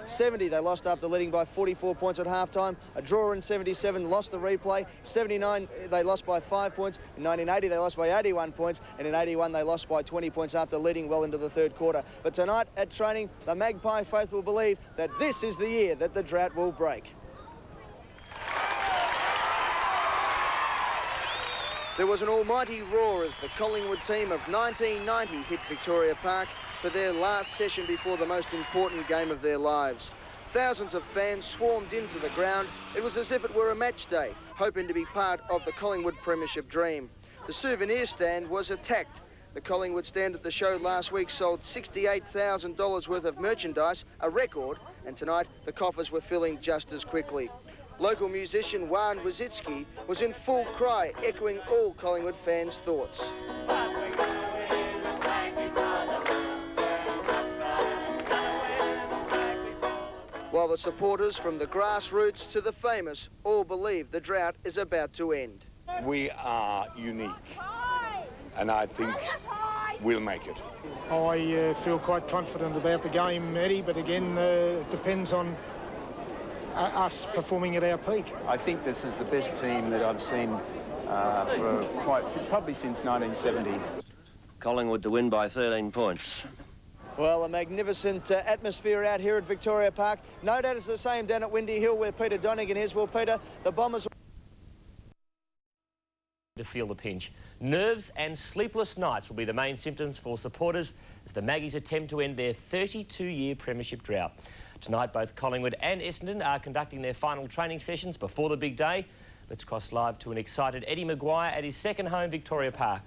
70 they lost after leading by 44 points at half-time. A draw in 77, lost the replay. 79 they lost by 5 points. In 1980 they lost by 81 points, and in 81 they lost by 20 points after leading well into the third quarter. But tonight at training, the Magpie faithful believe that this is the year that the drought will break. There was an almighty roar as the Collingwood team of 1990 hit Victoria Park for their last session before the most important game of their lives. Thousands of fans swarmed into the ground. It was as if it were a match day, hoping to be part of the Collingwood premiership dream. The souvenir stand was attacked. The Collingwood stand at the show last week sold $68,000 worth of merchandise, a record, and tonight the coffers were filling just as quickly. Local musician Juan Wazitsky was in full cry, echoing all Collingwood fans' thoughts. While the supporters from the grassroots to the famous all believe the drought is about to end. We are unique, and I think we'll make it. I feel quite confident about the game, Eddie, but again, it depends on us performing at our peak. I think this is the best team that I've seen probably since 1970. Collingwood to win by 13 points. Well, a magnificent atmosphere out here at Victoria Park. No doubt it's the same down at Windy Hill where Peter Donegan is. Well, Peter, the Bombers to feel the pinch. Nerves and sleepless nights will be the main symptoms for supporters as the Maggies attempt to end their 32-year premiership drought. Tonight, both Collingwood and Essendon are conducting their final training sessions before the big day. Let's cross live to an excited Eddie McGuire at his second home, Victoria Park.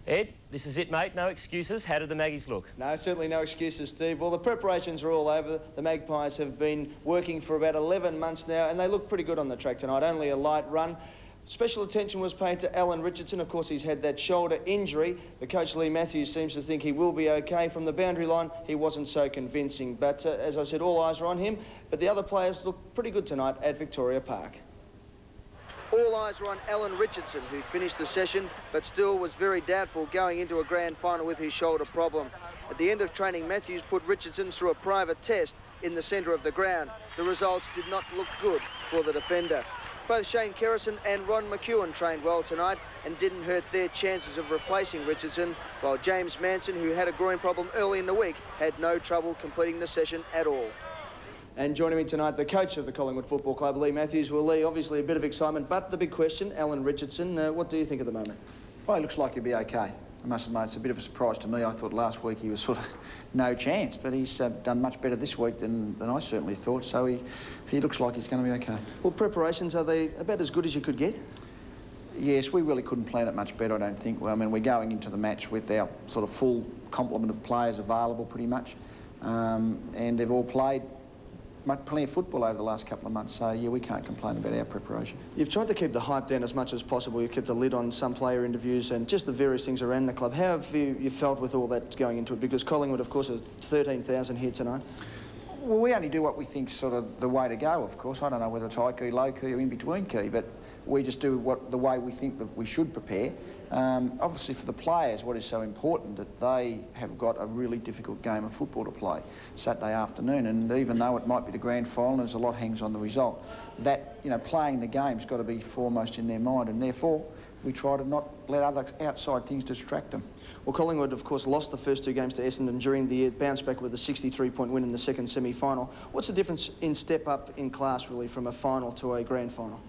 Ed, this is it, mate. No excuses. How did the Maggies look? No, certainly no excuses, Steve. Well, the preparations are all over. The Magpies have been working for about 11 months now, and they look pretty good on the track tonight. Only a light run. Special attention was paid to Alan Richardson. Of course, he's had that shoulder injury. The coach, Leigh Matthews, seems to think he will be okay. From the boundary line, he wasn't so convincing. But, as I said, all eyes are on him. But the other players look pretty good tonight at Victoria Park. All eyes are on Alan Richardson, who finished the session, but still was very doubtful going into a grand final with his shoulder problem. At the end of training, Matthews put Richardson through a private test in the centre of the ground. The results did not look good for the defender. Both Shane Kerrison and Ron McEwen trained well tonight and didn't hurt their chances of replacing Richardson, while James Manson, who had a groin problem early in the week, had no trouble completing the session at all. And joining me tonight, the coach of the Collingwood Football Club, Leigh Matthews. Well, Leigh, obviously a bit of excitement, but the big question, Alan Richardson, what do you think at the moment? Well, he looks like he'll be okay. I must admit, it's a bit of a surprise to me. I thought last week he was sort of no chance, but he's done much better this week than I certainly thought, so he looks like he's going to be okay. Well, preparations, are they about as good as you could get? Yes, we really couldn't plan it much better, I don't think. Well, I mean, we're going into the match with our sort of full complement of players available pretty much, and they've all played plenty of football over the last couple of months, so yeah, we can't complain about our preparation. You've tried to keep the hype down as much as possible. You've kept a lid on some player interviews and just the various things around the club. How have you felt with all that going into it? Because Collingwood, of course, is 13,000 here tonight. Well, we only do what we think's sort of the way to go, of course. I don't know whether it's high key, low key or in between key, but we just do the way we think that we should prepare. Obviously for the players, what is so important that they have got a really difficult game of football to play Saturday afternoon, and even though it might be the grand final, there's a lot hangs on the result. That, you know, playing the game's got to be foremost in their mind, and therefore we try to not let other outside things distract them. Well, Collingwood, of course, lost the first two games to Essendon during the year, bounced back with a 63-point win in the second semi-final. What's the difference in step up in class, really, from a final to a grand final?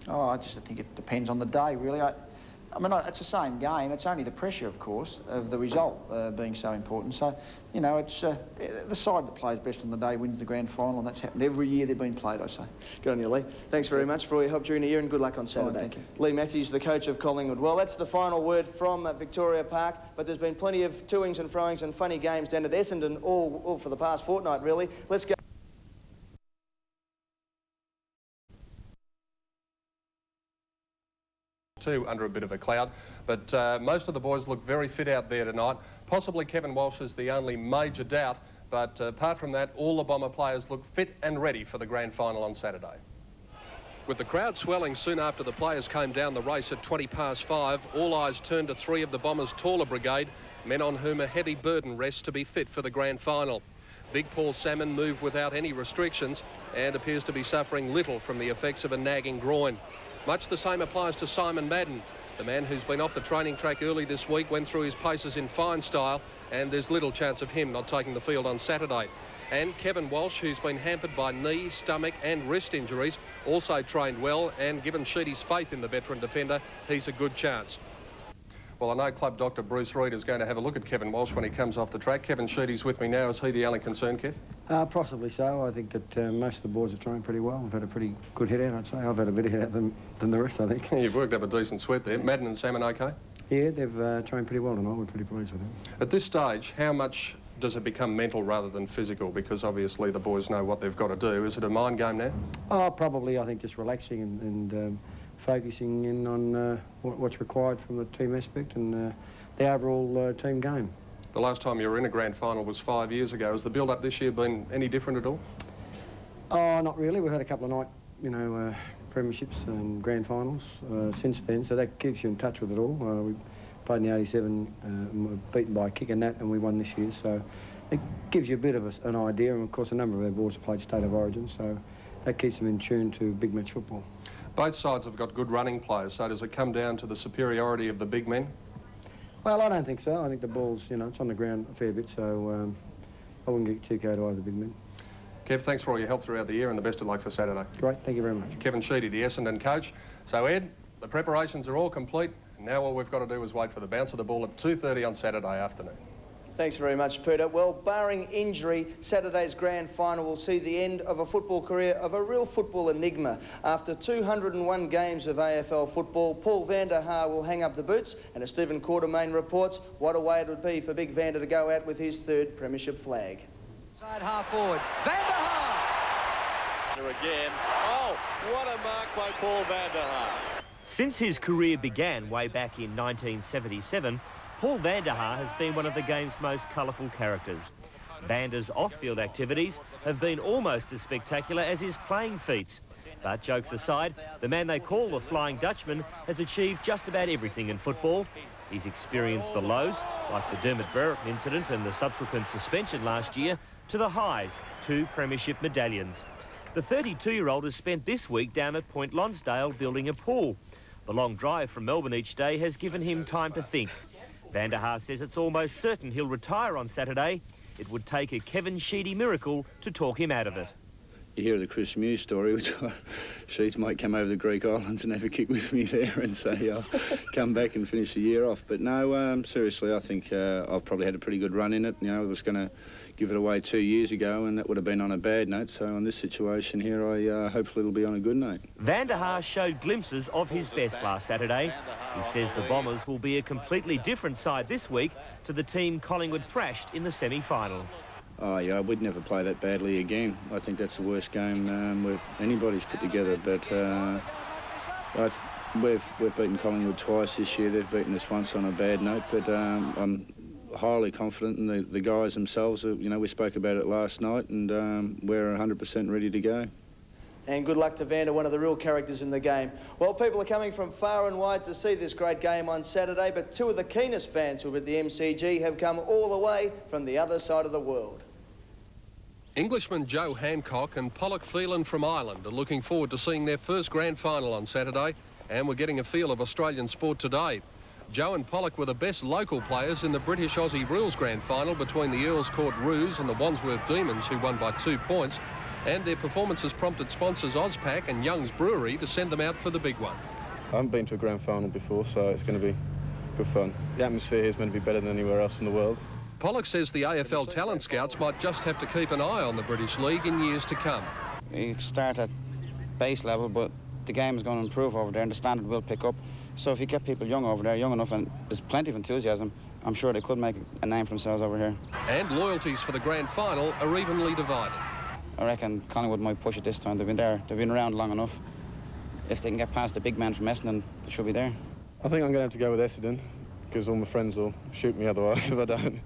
Oh, I just think it depends on the day, really. I mean, it's the same game. It's only the pressure, of course, of the result being so important. So, you know, it's the side that plays best on the day wins the grand final, and that's happened every year they've been played, I say. Good on you, Leigh. Thanks very much for all your help during the year, and good luck on Saturday. Thank you. Leigh Matthews, the coach of Collingwood. Well, that's the final word from Victoria Park, but there's been plenty of toings and froings and funny games down at Essendon all for the past fortnight, really. Let's go. Under a bit of a cloud, but most of the boys look very fit out there tonight. Possibly Kevin Walsh is the only major doubt, but apart from that, all the Bomber players look fit and ready for the grand final on Saturday. With the crowd swelling soon after the players came down the race at 5:20, all eyes turned to three of the Bombers' taller brigade, men on whom a heavy burden rests to be fit for the grand final. Big Paul Salmon moved without any restrictions and appears to be suffering little from the effects of a nagging groin. Much the same applies to Simon Madden. The man who's been off the training track early this week went through his paces in fine style, and there's little chance of him not taking the field on Saturday. And Kevin Walsh, who's been hampered by knee, stomach and wrist injuries, also trained well, and given SHEEDY's faith in the veteran defender, he's a good chance. Well, I know Club Doctor Bruce Reid is going to have a look at Kevin Walsh when he comes off the track. Kevin SHEEDY's with me now. Is he the only concern, Kev? Possibly so. I think that most of the boys are trained pretty well. We've had a pretty good hit out, I'd say. I've had a better hit out than the rest, I think. You've worked up a decent sweat there. Madden and Salmon okay? Yeah, they've trained pretty well tonight. We're pretty pleased with them. At this stage, how much does it become mental rather than physical? Because obviously the boys know what they've got to do. Is it a mind game now? Oh, probably. I think just relaxing and focusing in on what's required from the team aspect and the overall team game. The last time you were in a grand final was 5 years ago. Has the build-up this year been any different at all? Oh, not really. We've had a couple of night, premierships and grand finals since then, so that keeps you in touch with it all. We played in the 87, and we were beaten by a kick and that, and we won this year, so it gives you a bit of an idea, and of course a number of our boys have played State of Origin, so that keeps them in tune to big match football. Both sides have got good running players, so does it come down to the superiority of the big men? Well, I don't think so. I think the ball's, it's on the ground a fair bit, so I wouldn't get too carried away with the big men. Kev, thanks for all your help throughout the year and the best of luck for Saturday. Great, thank you very much. Kevin SHEEDY, the Essendon coach. So, Ed, the preparations are all complete. Now all we've got to do is wait for the bounce of the ball at 2:30 on Saturday afternoon. Thanks very much, Peter. Well, barring injury, Saturday's grand final will see the end of a football career of a real football enigma. After 201 games of AFL football, Paul van der Haar will hang up the boots, and as Stephen Quartermain reports, what a way it would be for Big Vander to go out with his third premiership flag. Side half forward, van der Haar! Again. Oh, what a mark by Paul van der Haar. Since his career began way back in 1977, Paul van der Haar has been one of the game's most colourful characters. Vander's off-field activities have been almost as spectacular as his playing feats. But jokes aside, the man they call the Flying Dutchman has achieved just about everything in football. He's experienced the lows, like the Dermot Brereton incident and the subsequent suspension last year, to the highs, 2 premiership medallions. The 32-year-old has spent this week down at Point Lonsdale building a pool. The long drive from Melbourne each day has given him time to think. Van der Haar says it's almost certain he'll retire on Saturday. It would take a Kevin SHEEDY miracle to talk him out of it. You hear the Chris Mews story, which Sheets might come over the Greek islands and have a kick with me there and say I'll come back and finish the year off. But no, seriously, I think I've probably had a pretty good run in it. I was going to give it away 2 years ago, and that would have been on a bad note. So on this situation here, hopefully it'll be on a good note. Van der Haar showed glimpses of his best last Saturday. He says the Bombers will be a completely different side this week to the team Collingwood thrashed in the semi-final. Oh yeah, we'd never play that badly again. I think that's the worst game anybody's put together. But we've beaten Collingwood twice this year. They've beaten us once on a bad note. But I'm highly confident in the guys themselves. We spoke about it last night, and we're 100% ready to go. And good luck to Vander, one of the real characters in the game. Well, people are coming from far and wide to see this great game on Saturday, but 2 of the keenest fans who are at the MCG have come all the way from the other side of the world. Englishman Joe Hancock and Pollock Phelan from Ireland are looking forward to seeing their first grand final on Saturday, and we're getting a feel of Australian sport today. Joe and Pollock were the best local players in the British Aussie Rules Grand Final between the Earls Court Roos and the Wandsworth Demons, who won by 2 points, and their performances prompted sponsors Ozpack and Young's Brewery to send them out for the big one. I haven't been to a grand final before, so it's going to be good fun. The atmosphere here is meant to be better than anywhere else in the world. Pollock says the AFL talent scouts might just have to keep an eye on the British League in years to come. We start at base level, but the game is going to improve over there and the standard will pick up. So if you get people young over there, young enough, and there's plenty of enthusiasm, I'm sure they could make a name for themselves over here. And loyalties for the grand final are evenly divided. I reckon Collingwood might push it this time. They've been around long enough. If they can get past the big man from Essendon, they should be there. I think I'm going to have to go with Essendon, because all my friends will shoot me otherwise if I don't.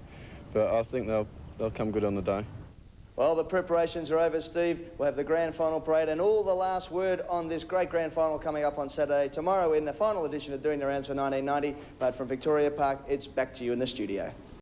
But I think they'll come good on the day. Well, the preparations are over, Steve. We'll have the grand final parade and all the last word on this great grand final coming up on Saturday. Tomorrow in the final edition of Doing the Rounds for 1990. But from Victoria Park, it's back to you in the studio.